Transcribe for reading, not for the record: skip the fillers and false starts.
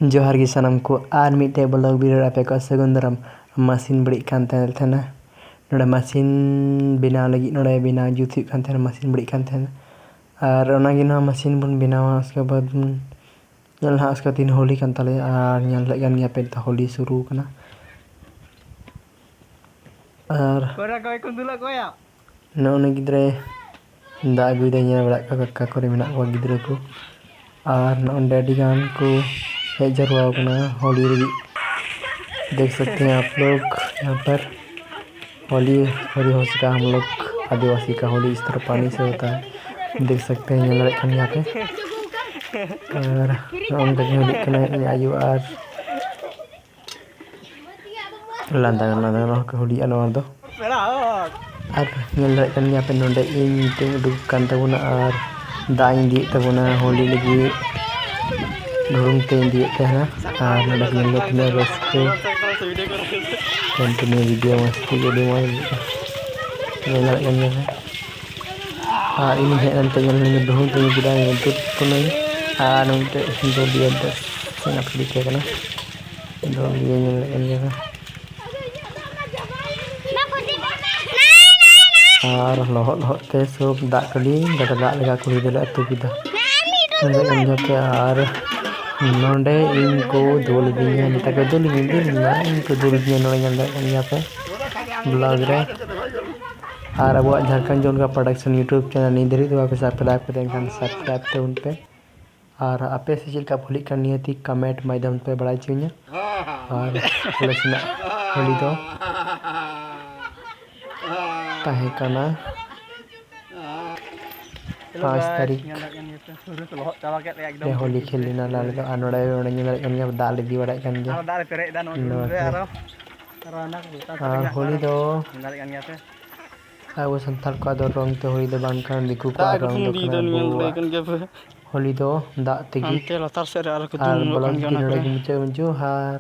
जोहार गी सनम को आर मिटे ब्लॉग वीडियो आपे को सगुंदरम मशीन बड़ी कान थेना नोडे मशीन बिना लगी नोडे बिना जुथि कान थेना मशीन बड़ी कान थेना और ओनागी ना मशीन बन बिनावा उसके बाद नल हा उसका दिन होली कान तले और नल लगन या पे होली शुरू कना और कोरा कोई कुंदुला कोया नोने गिद्रे दा अगुई दे बड़ा का करे मेना को गिद्रे को और नोंडे डिगान को हेज जरवा कना होली रगी देख सकते हैं आप लोग यहाँ पर होली होली हो सका हम लोग आदिवासी का होली इस तरह पानी से होता है देख सकते हैं यहाँ लड़कन यहाँ पे और हम होली आयु और लांदा होली अनवर दो और लड़कन यहाँ पे नोडे इन ते उडुक कान तबुना और दाई दी तबुना होली लगी ढूंढ ते दिए कहना और नोडे नोडे तने रस्ते कंटिन्यू वीडियो मस्ती के लिए नोडे गन्ने और इन है अंत गन्ने ढूंढ ते गिरा itu tunai nonte do dia das sangat sedikit kan do dia nyonya और लहट ते सब दाग कली गदा दाग लगा कुड़ी दले अतु किदा नंगे पे और नोंडे इनको दोल दिया निता के दोल दिया इनको दोल दिया नोंडे नंगे यहाँ पे ब्लॉग रे और अब झारखंड जोन का प्रोडक्शन यूट्यूब चैनल नहीं धरी तो आप सब्सक्राइब करें सब्सक्राइब थे उन पे और आपे से चल का भूली करनी थी कमेंट माध्यम पे बड़ा चाहिए और होली तो ताहेकाना 5 तारीख होली खेलना लाल का अनोड़ा नोड़ा दाल दी बड़ा कन गया और होली दो अब संथाल को दो रंग तो होली दो बांकान दिकु को रंग दो होली दो दा तगी और ब्लॉग की नोड़ा की मुझे जोहार।